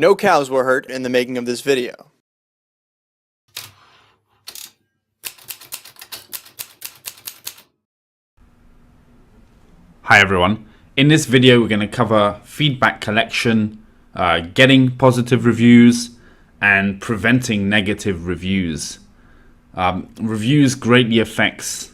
No cows were hurt in the making of this video. Hi everyone, in this video we're going to cover feedback collection, getting positive reviews and preventing negative reviews. Reviews greatly affects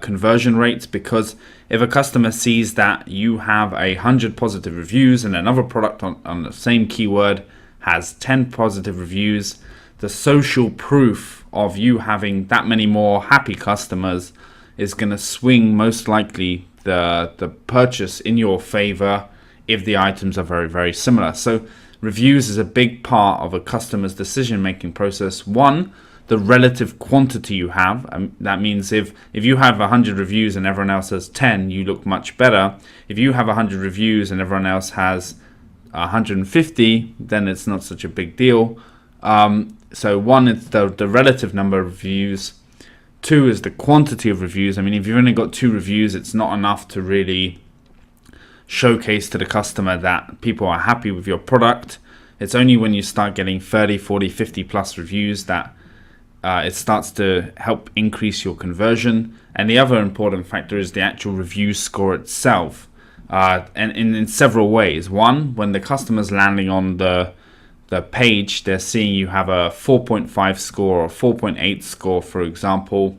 conversion rates, because if a customer sees that you have 100 positive reviews and another product on the same keyword has 10 positive reviews, the social proof of you having that many more happy customers is going to swing most likely the purchase in your favor if the items are very, very similar. So reviews is a big part of a customer's decision-making process. One, the relative quantity you have. That means if you have 100 reviews and everyone else has 10, you look much better. If you have 100 reviews and everyone else has 150, then it's not such a big deal. So one is the relative number of reviews. Two is the quantity of reviews. I mean, if you've only got 2 reviews, it's not enough to really showcase to the customer that people are happy with your product. It's only when you start getting 30, 40, 50 plus reviews that it starts to help increase your conversion. And the other important factor is the actual review score itself, and in several ways. One, when the customer's landing on the page, they're seeing you have a 4.5 score or 4.8 score, for example,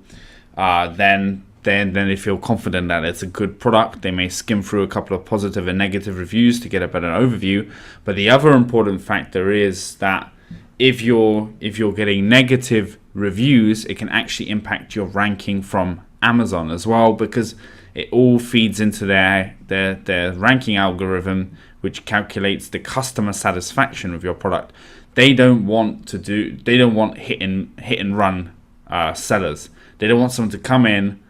then they feel confident that it's a good product. They may skim through a couple of positive and negative reviews to get a better overview. But the other important factor is that if you're getting negative reviews, it can actually impact your ranking from Amazon as well, because it all feeds into their ranking algorithm, which calculates the customer satisfaction with your product. They don't want hit and run sellers. They don't want someone to come in,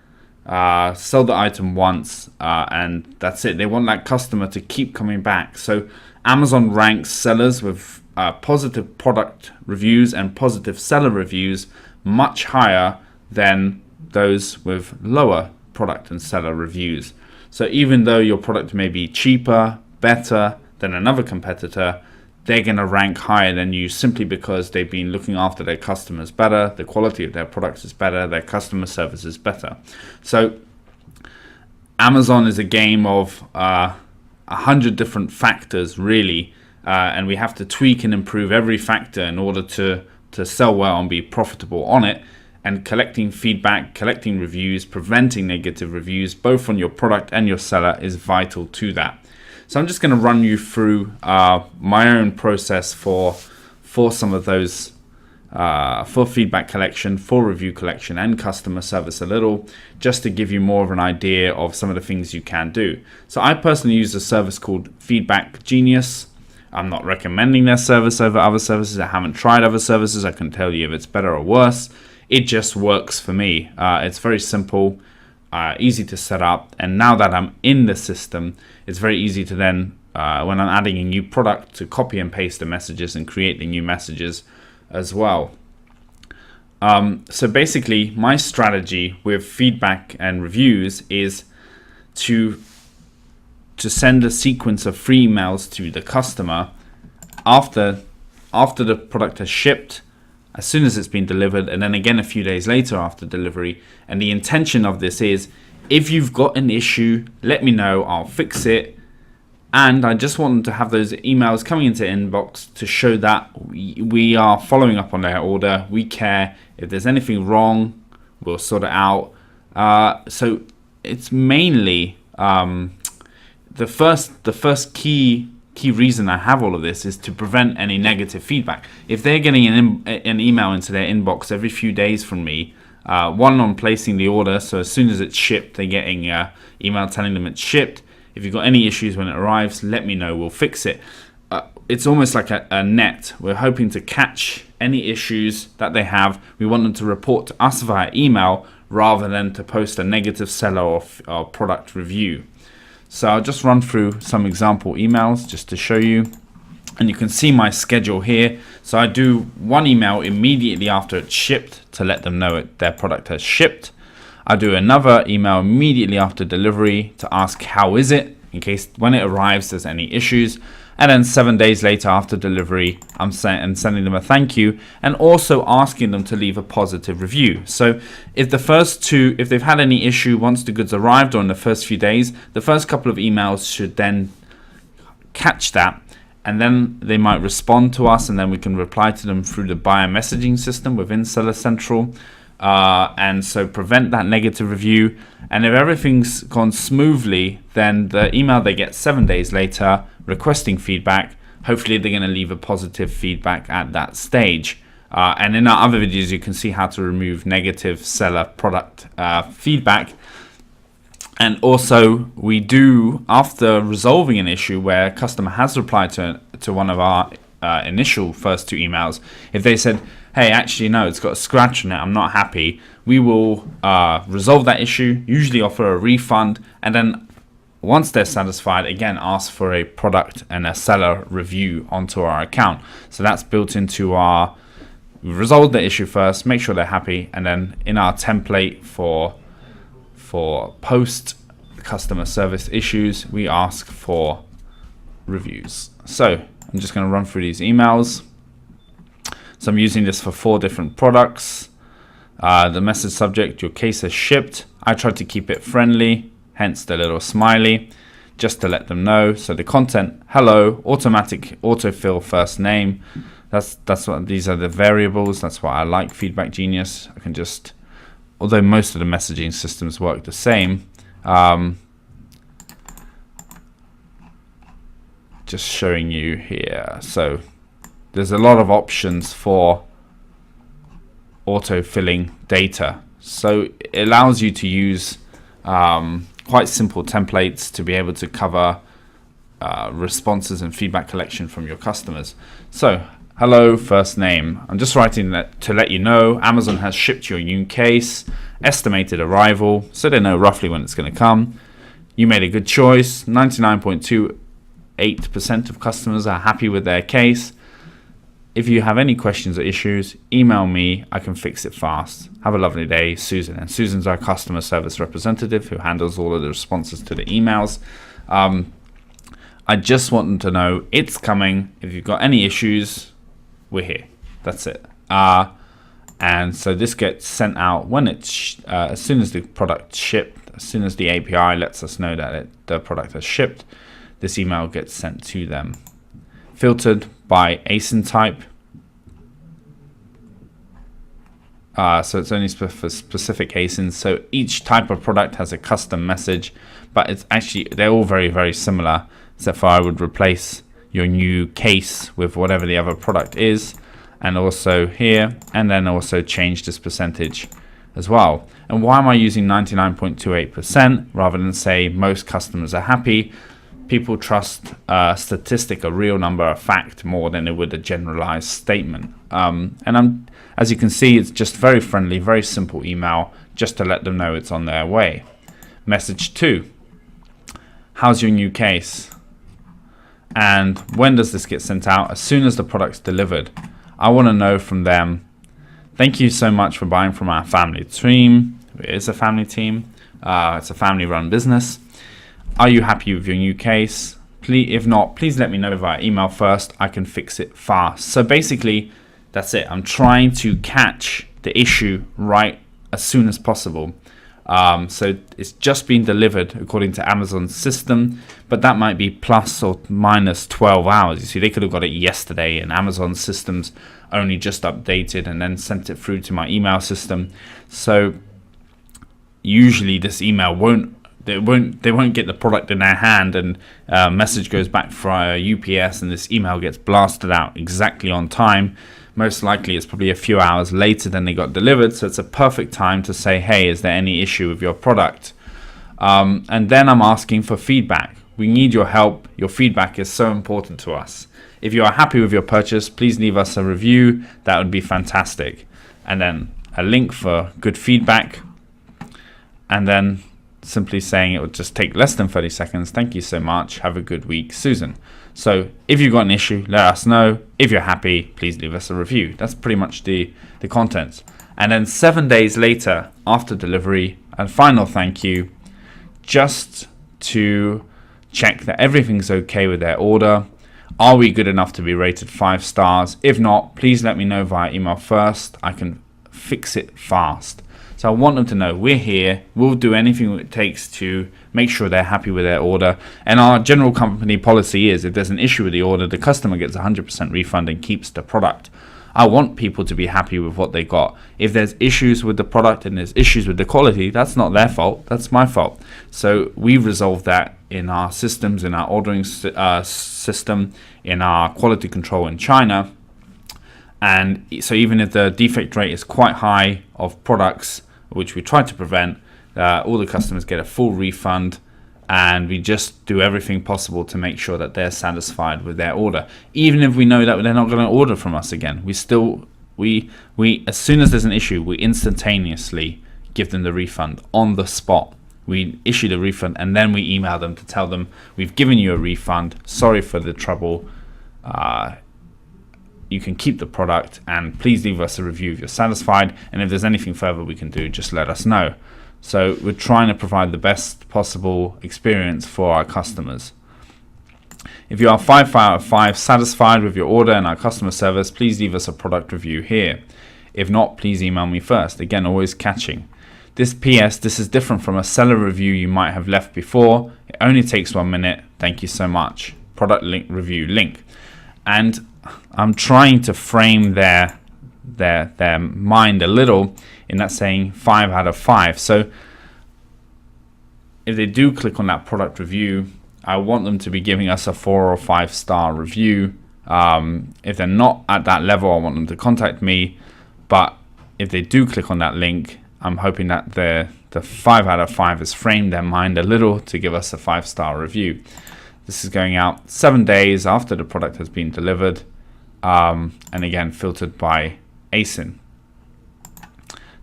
sell the item once, and that's it. They want that customer to keep coming back. So Amazon ranks sellers with positive product reviews and positive seller reviews much higher than those with lower product and seller reviews. So even though your product may be cheaper, better than another competitor, they're going to rank higher than you simply because they've been looking after their customers better, the quality of their products is better, their customer service is better. So Amazon is a game of 100 different factors, really, and we have to tweak and improve every factor in order to sell well and be profitable on it. And collecting feedback, collecting reviews, preventing negative reviews, both on your product and your seller, is vital to that. So I'm just going to run you through my own process for some of those, for feedback collection, for review collection, and customer service a little, just to give you more of an idea of some of the things you can do. So I personally use a service called Feedback Genius. I'm not recommending their service over other services. I haven't tried other services. I can tell you if it's better or worse. It just works for me. It's very simple, easy to set up, and now that I'm in the system, it's very easy to then, when I'm adding a new product, to copy and paste the messages and create the new messages as well. So basically, my strategy with feedback and reviews is to send a sequence of free emails to the customer after the product has shipped, as soon as it's been delivered, and then again a few days later after delivery. And the intention of this is, if you've got an issue, let me know, I'll fix it. And I just want them to have those emails coming into inbox to show that we are following up on their order. We care. If there's anything wrong, we'll sort it out. So it's mainly the first key reason I have all of this is to prevent any negative feedback. If they're getting an email into their inbox every few days from me, one on placing the order, so as soon as it's shipped, they're getting email telling them it's shipped. If you've got any issues when it arrives, let me know, we'll fix it. It's almost like a net. We're hoping to catch any issues that they have. We want them to report to us via email rather than to post a negative seller or product review. So I'll just run through some example emails just to show you. And you can see my schedule here. So I do one email immediately after it's shipped to let them know their product has shipped. I do another email immediately after delivery to ask how is it, in case when it arrives there's any issues. And then 7 days later after delivery, I'm sending them a thank you and also asking them to leave a positive review. So if they've had any issue once the goods arrived or in the first few days, the first couple of emails should then catch that, and then they might respond to us, and then we can reply to them through the buyer messaging system within Seller Central. And so prevent that negative review. And if everything's gone smoothly, then the email they get 7 days later requesting feedback, hopefully they're going to leave a positive feedback at that stage. And in our other videos, you can see how to remove negative seller product feedback. And also we do, after resolving an issue where a customer has replied to one of our initial first 2 emails, if they said, hey, actually no, it's got a scratch on it, I'm not happy, we will resolve that issue, usually offer a refund, and then once they're satisfied, again ask for a product and a seller review onto our account. So that's built into our, we resolve the issue first, make sure they're happy, and then in our template for post customer service issues, we ask for reviews. So I'm just going to run through these emails. So I'm using this for 4 different products. The message subject, your case has shipped. I tried to keep it friendly, hence the little smiley, just to let them know. So the content, hello, automatic autofill first name. That's what these are the variables. That's why I like Feedback Genius. I can just, although most of the messaging systems work the same, just showing you here. So there's a lot of options for auto-filling data. So it allows you to use quite simple templates to be able to cover responses and feedback collection from your customers. So hello, first name. I'm just writing that to let you know Amazon has shipped your new case, estimated arrival, so they know roughly when it's going to come. You made a good choice. 99.28% of customers are happy with their case. If you have any questions or issues, email me. I can fix it fast. Have a lovely day, Susan. And Susan's our customer service representative who handles all of the responses to the emails. I just want them to know it's coming. If you've got any issues, we're here. That's it. And so this gets sent out when it's as soon as the product shipped, as soon as the API lets us know that the product has shipped, this email gets sent to them. Filtered by ASIN type. So it's only for specific ASINs. So each type of product has a custom message, but it's actually, they're all very, very similar, except for I would replace your new case with whatever the other product is, and also here, and then also change this percentage as well. And why am I using 99.28% rather than say most customers are happy? People trust a statistic, a real number, a fact, more than they would a generalized statement. And as you can see, it's just very friendly, very simple email, just to let them know it's on their way. Message 2, how's your new case? And when does this get sent out? As soon as the product's delivered. I want to know from them, thank you so much for buying from our family team. It is a family team. It's a family-run business. Are you happy with your new case? Please, if not, please let me know via email first. I can fix it fast. So basically, that's it. I'm trying to catch the issue right as soon as possible. So it's just been delivered according to Amazon's system, but that might be plus or minus 12 hours. You see, they could have got it yesterday, and Amazon's systems only just updated and then sent it through to my email system. So usually this email they won't get the product in their hand, and a message goes back via UPS, and this email gets blasted out exactly on time. Most likely it's probably a few hours later than they got delivered, so it's a perfect time to say, hey, is there any issue with your product? And then I'm asking for feedback. We need your help. Your feedback is so important to us. If you are happy with your purchase, please leave us a review. That would be fantastic. And then a link for good feedback, and then simply saying it would just take less than 30 seconds. Thank you so much. Have a good week, Susan. So if you've got an issue, let us know. If you're happy, please leave us a review. That's pretty much the contents. And then 7 days later, after delivery, a final thank you, just to check that everything's okay with their order. Are we good enough to be rated 5 stars? If not, please let me know via email first. I can fix it fast. So I want them to know we're here, we'll do anything it takes to make sure they're happy with their order. And our general company policy is if there's an issue with the order, the customer gets 100% refund and keeps the product. I want people to be happy with what they got. If there's issues with the product and there's issues with the quality, that's not their fault, that's my fault. So we resolve that in our systems, in our ordering system, in our quality control in China. And so even if the defect rate is quite high of products, which we try to prevent, all the customers get a full refund, and we just do everything possible to make sure that they're satisfied with their order. Even if we know that they're not going to order from us again, we as soon as there's an issue, we instantaneously give them the refund on the spot. We issue the refund and then we email them to tell them we've given you a refund, sorry for the trouble, you can keep the product, and please leave us a review if you're satisfied, and if there's anything further we can do, just let us know. So we're trying to provide the best possible experience for our customers. If you are 5 out of 5 satisfied with your order and our customer service, please leave us a product review here. If not, please email me first. Again, always catching. This PS, this is different from a seller review you might have left before. It only takes 1 minute. Thank you so much. Product link review link. And I'm trying to frame their mind a little in that saying 5 out of 5. So if they do click on that product review, I want them to be giving us a 4 or 5 star review. If they're not at that level, I want them to contact me. But if they do click on that link, I'm hoping that the 5 out of 5 has framed their mind a little to give us a 5 star review. This is going out 7 days after the product has been delivered, and again filtered by ASIN.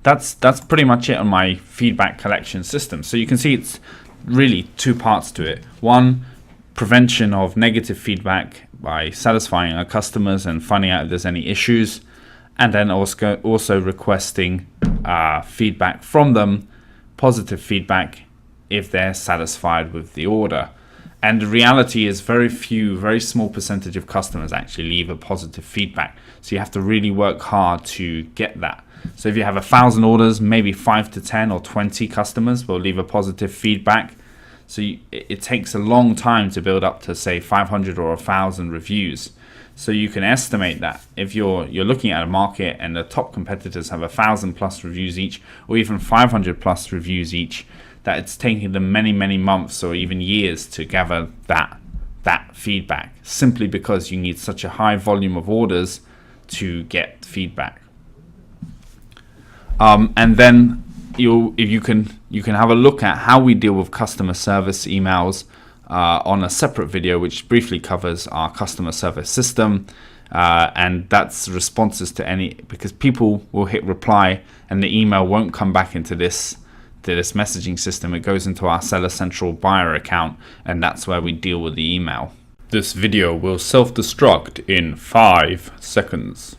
That's pretty much it on my feedback collection system. So you can see it's really 2 parts to it. One, prevention of negative feedback by satisfying our customers and finding out if there's any issues, and then also requesting feedback from them, positive feedback if they're satisfied with the order. And the reality is very small percentage of customers actually leave a positive feedback. So you have to really work hard to get that. So if you have 1,000 orders, maybe 5 to 10 or 20 customers will leave a positive feedback. So it takes a long time to build up to say 500 or 1,000 reviews. So you can estimate that if you're looking at a market and the top competitors have 1,000 plus reviews each, or even 500 plus reviews each, that it's taking them many months or even years to gather that feedback, simply because you need such a high volume of orders to get feedback. And then you can have a look at how we deal with customer service emails on a separate video, which briefly covers our customer service system, and that's responses to any, because people will hit reply and the email won't come back into this messaging system. It goes into our Seller Central buyer account, and that's where we deal with the email. This video will self-destruct in 5 seconds.